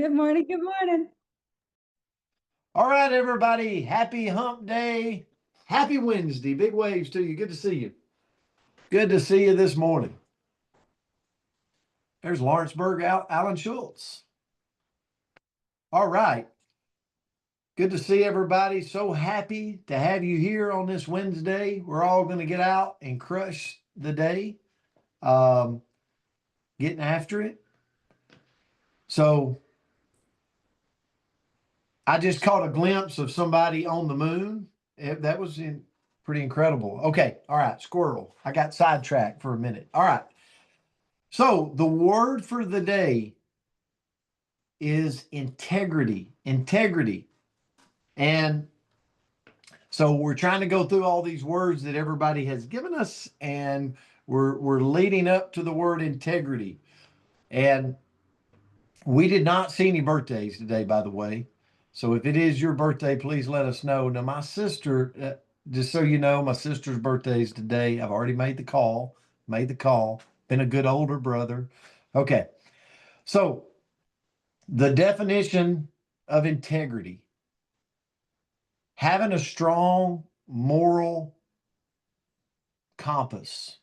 Good morning. Good morning. All right, everybody. Happy hump day. Happy Wednesday. Big waves to you. Good to see you. Good to see you this morning. There's Lawrenceburg, Alan Schultz. All right. Good to see everybody. So happy to have you here on this Wednesday. We're all going to get out and crush the day, getting after it. So I just caught a glimpse of somebody on the moon. That was pretty incredible. Okay. All right. Squirrel. I got sidetracked for a minute. All right. So the word for the day is integrity. Integrity. And so we're trying to go through all these words that everybody has given us, and we're leading up to the word integrity. And we did not see any birthdays today, by the way. So if it is your birthday, please let us know. Now, my sister, just so you know, my sister's birthday is today. I've already made the call. Been a good older brother. Okay. So the definition of integrity: having a strong moral compass,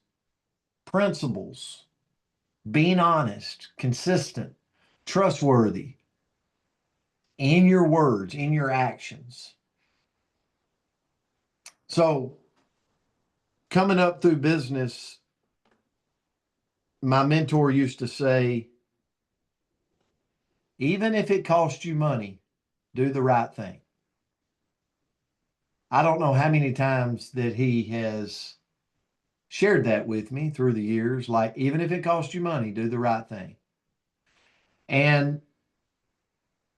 principles, being honest, consistent, trustworthy in your words, in your actions. So, coming up through business, my mentor used to say, even if it costs you money, do the right thing. I don't know how many times that he has shared that with me through the years, like, even if it costs you money, do the right thing. And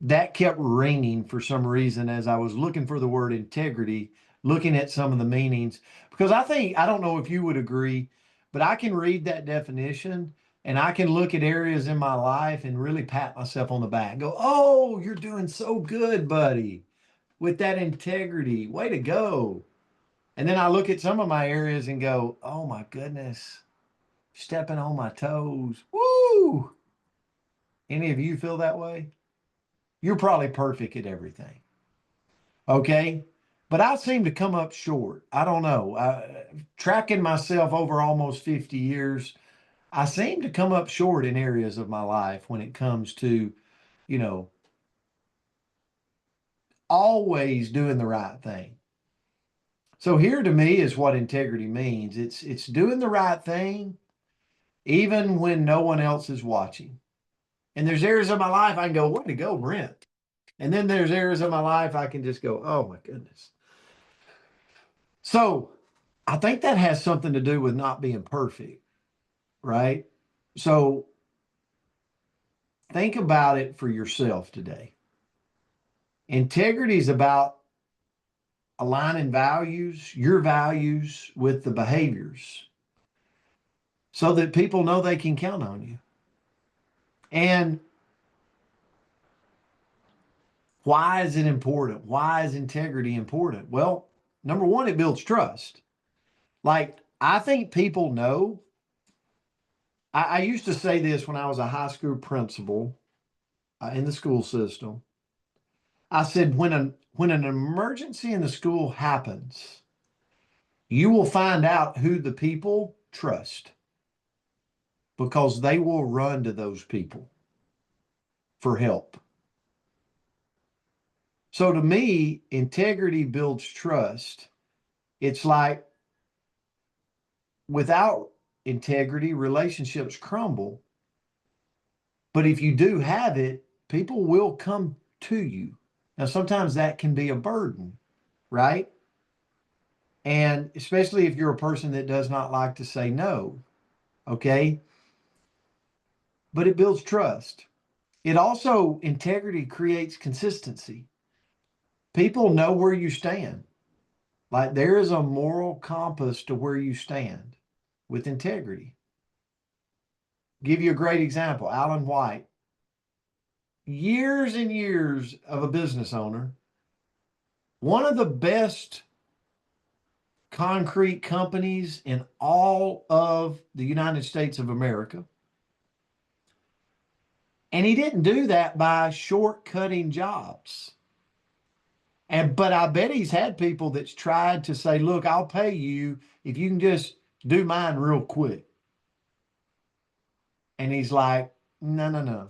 that kept ringing for some reason as I was looking for the word integrity, looking at some of the meanings, because I don't know if you would agree, but I can read that definition and I can look at areas in my life and really pat myself on the back, go, oh, you're doing so good, buddy, with that integrity. Way to go. And then I look at some of my areas and go, oh my goodness, stepping on my toes. Woo! Any of you feel that way? You're probably perfect at everything. Okay. But I seem to come up short. I don't know. Tracking myself over almost 50 years, I seem to come up short in areas of my life when it comes to, you know, always doing the right thing. So here to me is what integrity means. It's doing the right thing even when no one else is watching. And there's areas of my life I can go, way to go, Brent. And then there's areas of my life I can just go, oh my goodness. So I think that has something to do with not being perfect, right? So think about it for yourself today. Integrity is about aligning values, your values, with the behaviors so that people know they can count on you. And why is it important? Why is integrity important? Well, number one, it builds trust. Like, I think people know. I used to say this when I was a high school principal in the school system. I said, when an emergency in the school happens, you will find out who the people trust because they will run to those people for help. So to me, integrity builds trust. It's like without integrity, relationships crumble. But if you do have it, people will come to you. Now, sometimes that can be a burden, right? And especially if you're a person that does not like to say no, okay? But it builds trust. It also, integrity creates consistency. People know where you stand. Like, there is a moral compass to where you stand with integrity. Give you a great example: Alan White, years and years of a business owner, one of the best concrete companies in all of the United States of America. And he didn't do that by shortcutting jobs. But I bet he's had people that's tried to say, look, I'll pay you if you can just do mine real quick. And he's like, no, no,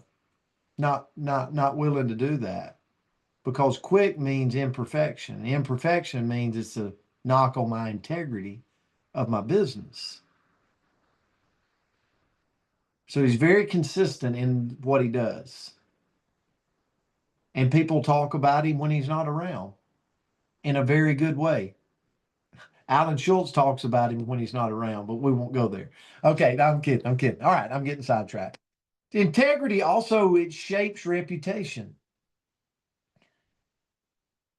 no, not willing to do that, because quick means imperfection. Imperfection means it's a knock on my integrity of my business. So he's very consistent in what he does. And people talk about him when he's not around in a very good way. Alan Schultz talks about him when he's not around, but we won't go there. Okay, I'm kidding. I'm kidding. All right, I'm getting sidetracked. Integrity also, it shapes reputation.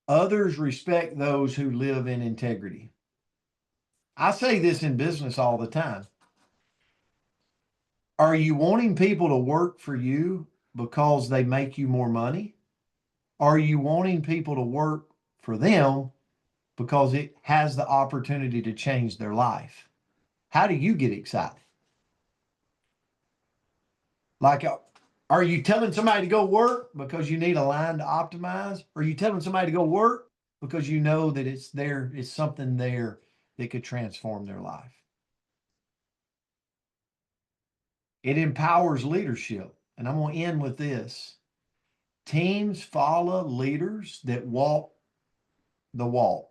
Others respect those who live in integrity. I say this in business all the time. Are you wanting people to work for you because they make you more money? Are you wanting people to work for them because it has the opportunity to change their life? How do you get excited? Like, are you telling somebody to go work because you need a line to optimize? Or are you telling somebody to go work because you know that it's something there that could transform their life? It empowers leadership. And I'm going to end with this. Teams follow leaders that walk the walk.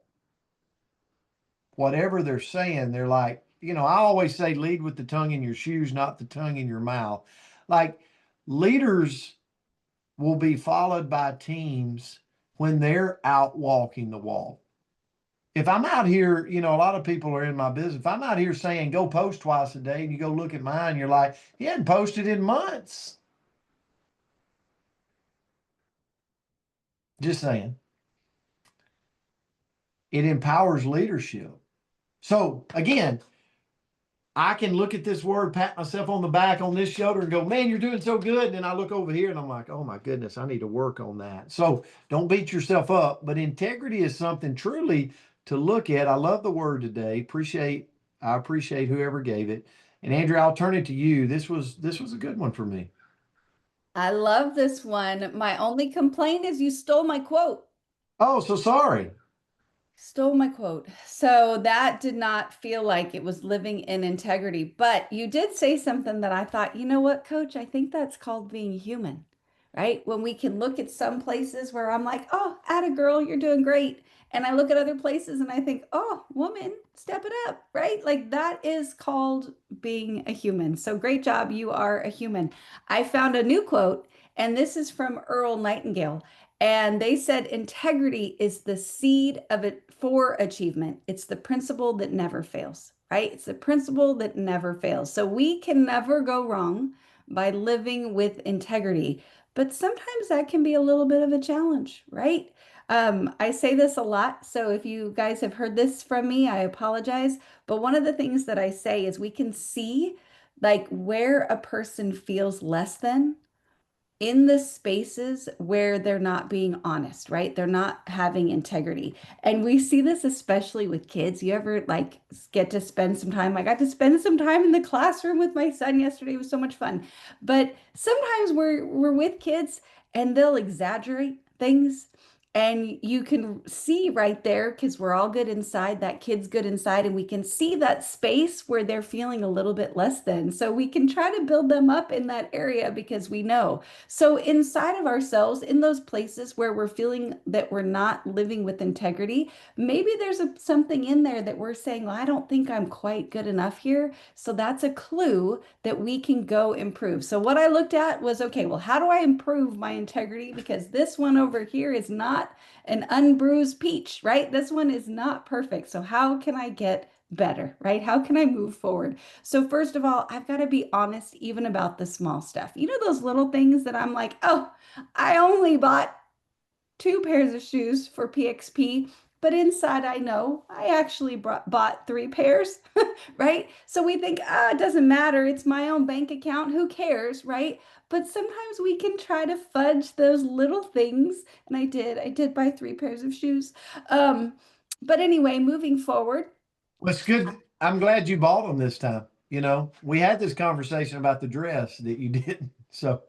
Whatever they're saying, they're like, I always say lead with the tongue in your shoes, not the tongue in your mouth. Like, leaders will be followed by teams when they're out walking the walk. If I'm out here, a lot of people are in my business. If I'm out here saying go post twice a day and you go look at mine, you're like, he hadn't posted in months. Just saying. It empowers leadership. So again, I can look at this word, pat myself on the back on this shoulder and go, man, you're doing so good. And then I look over here and I'm like, oh my goodness, I need to work on that. So don't beat yourself up, but integrity is something truly to look at. I love the word today. I appreciate whoever gave it. And Andrew, I'll turn it to you. This was a good one for me. I love this one. My only complaint is you stole my quote. Oh, so sorry. Stole my quote. So that did not feel like it was living in integrity. But you did say something that I thought, you know what, coach? I think that's called being human, right? When we can look at some places where I'm like, oh, atta girl, you're doing great. And I look at other places and I think, oh, woman, step it up, right? Like that is called being a human. So great job. You are a human. I found a new quote, and this is from Earl Nightingale. And they said integrity is the seed of it for achievement. It's the principle that never fails, right? It's the principle that never fails. So we can never go wrong by living with integrity. But sometimes that can be a little bit of a challenge, right? I say this a lot. So if you guys have heard this from me, I apologize. But one of the things that I say is we can see like where a person feels less than in the spaces where they're not being honest, right? They're not having integrity. And we see this especially with kids. You ever like get to spend some time? I got to spend some time in the classroom with my son yesterday. It was so much fun. But sometimes we're with kids and they'll exaggerate things. And you can see right there, because we're all good inside, that kid's good inside, and we can see that space where they're feeling a little bit less than. So we can try to build them up in that area because we know. So, inside of ourselves, in those places where we're feeling that we're not living with integrity, maybe there's something in there that we're saying, well, I don't think I'm quite good enough here. So, that's a clue that we can go improve. So, what I looked at was okay, well, how do I improve my integrity? Because this one over here is not an unbruised peach, right? This one is not perfect. So, how can I get better, right? How can I move forward? So, first of all, I've got to be honest even about the small stuff. You know, those little things that I'm like, oh, I only bought two pairs of shoes for PXP, but inside I know I actually bought three pairs, right? So we think, ah, it doesn't matter. It's my own bank account. Who cares, right? But sometimes we can try to fudge those little things. And I did buy three pairs of shoes. Um, but anyway, moving forward, Well, it's good. I'm glad you bought them this time. We had this conversation about the dress that you didn't. So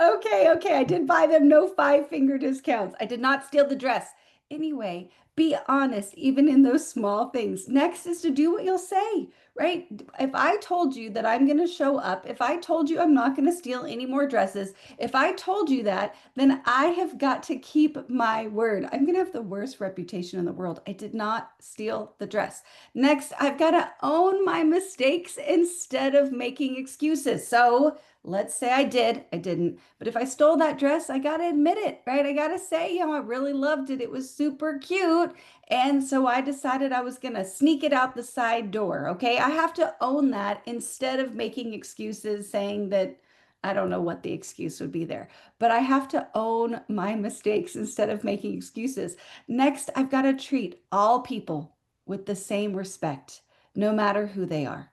Okay. I did buy them no five-finger discounts. I did not steal the dress. Anyway, be honest, even in those small things. Next is to do what you'll say, right? If I told you that I'm going to show up, if I told you I'm not going to steal any more dresses, if I told you that, then I have got to keep my word. I'm going to have the worst reputation in the world. I did not steal the dress. Next, I've got to own my mistakes instead of making excuses. So, let's say I did, I didn't. But if I stole that dress, I got to admit it, right? I got to say, I really loved it. It was super cute. And so I decided I was going to sneak it out the side door. Okay. I have to own that instead of making excuses saying that I don't know what the excuse would be there, but I have to own my mistakes instead of making excuses. Next, I've got to treat all people with the same respect, no matter who they are,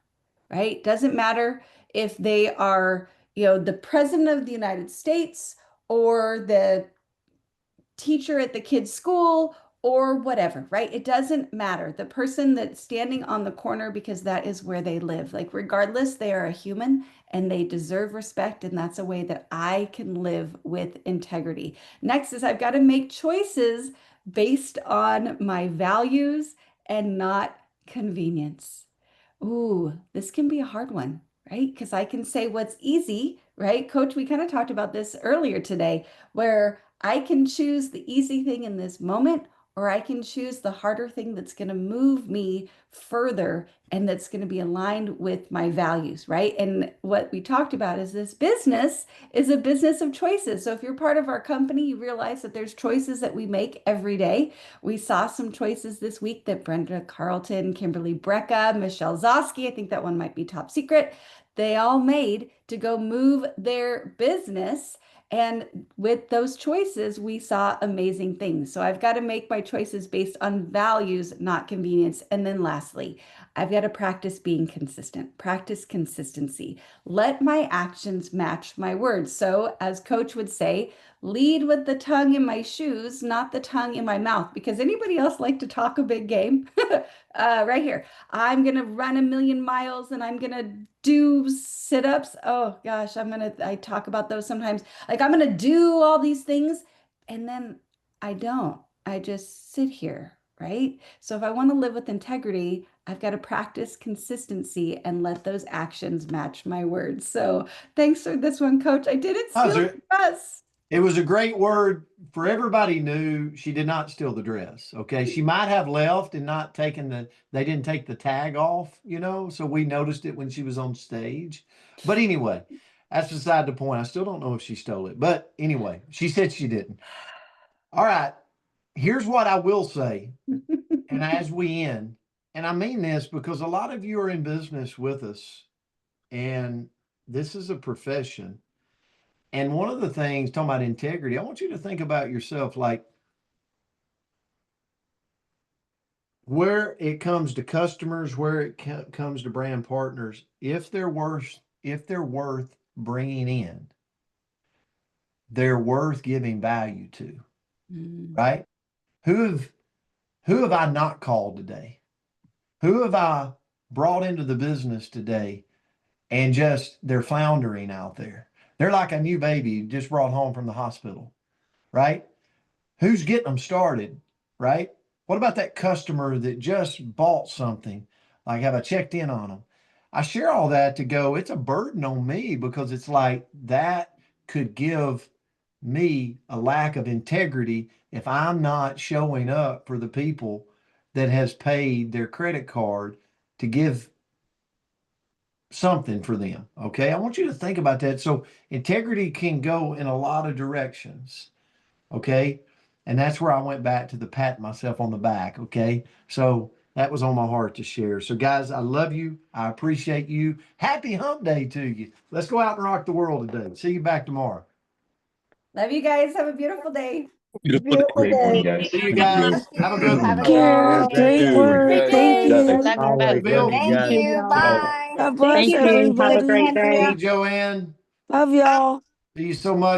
right? Doesn't matter if they are the president of the United States or the teacher at the kid's school or whatever, right? It doesn't matter. The person that's standing on the corner because that is where they live. Like, regardless, they are a human and they deserve respect. And that's a way that I can live with integrity. Next is I've got to make choices based on my values and not convenience. Ooh, this can be a hard one, right? Because I can say what's easy, right? Coach, we kind of talked about this earlier today, where I can choose the easy thing in this moment, or I can choose the harder thing that's going to move me further and that's going to be aligned with my values, right? And what we talked about is this business is a business of choices. So if you're part of our company, you realize that there's choices that we make every day. We saw some choices this week that Brenda Carlton, Kimberly Brecka, Michelle Zosky, I think that one might be top secret, they all made to go move their business. And with those choices, we saw amazing things. So I've got to make my choices based on values, not convenience. And then lastly, I've got to practice being consistent, practice consistency. Let my actions match my words. So, as Coach would say, lead with the tongue in my shoes, not the tongue in my mouth. Because anybody else like to talk a big game? Right here. I'm going to run 1,000,000 miles and I'm going to do sit-ups. Oh gosh, I talk about those sometimes. Like, I'm going to do all these things and then I don't. I just sit here, right? So if I want to live with integrity, I've got to practice consistency and let those actions match my words. So thanks for this one, Coach. I didn't steal the dress. It was a great word for everybody knew she did not steal the dress. Okay. She might have left and not taken they didn't take the tag off, so we noticed it when she was on stage. But anyway, that's beside the point. I still don't know if she stole it, but anyway, she said she didn't. All right. Here's what I will say. And as we end, and I mean this because a lot of you are in business with us and this is a profession. And one of the things, talking about integrity, I want you to think about yourself like where it comes to customers, where it comes to brand partners, if they're worth bringing in, they're worth giving value to, right? Who have I not called today? Who have I brought into the business today and just they're floundering out there? They're like a new baby just brought home from the hospital, right? Who's getting them started, right? What about that customer that just bought something? Like, have I checked in on them? I share all that to go, it's a burden on me because it's like that could give me a lack of integrity if I'm not showing up for the people that has paid their credit card to give something for them. Okay. I want you to think about that. So integrity can go in a lot of directions. Okay. And that's where I went back to the pat myself on the back. Okay. So that was on my heart to share. So guys, I love you. I appreciate you. Happy hump day to you. Let's go out and rock the world today. See you back tomorrow. Love you guys. Have a beautiful day. Beautiful Great morning, day. guys. See you Thank you. guys. Have a good Have one. a Yeah, good great day. work. Great Thank day. you. Love All right, you Bill. both. Thank Yes. you. Bye. Bye. God Thank bless you, everybody. Andrea. See you, Joanne. Love y'all. Thank you so much.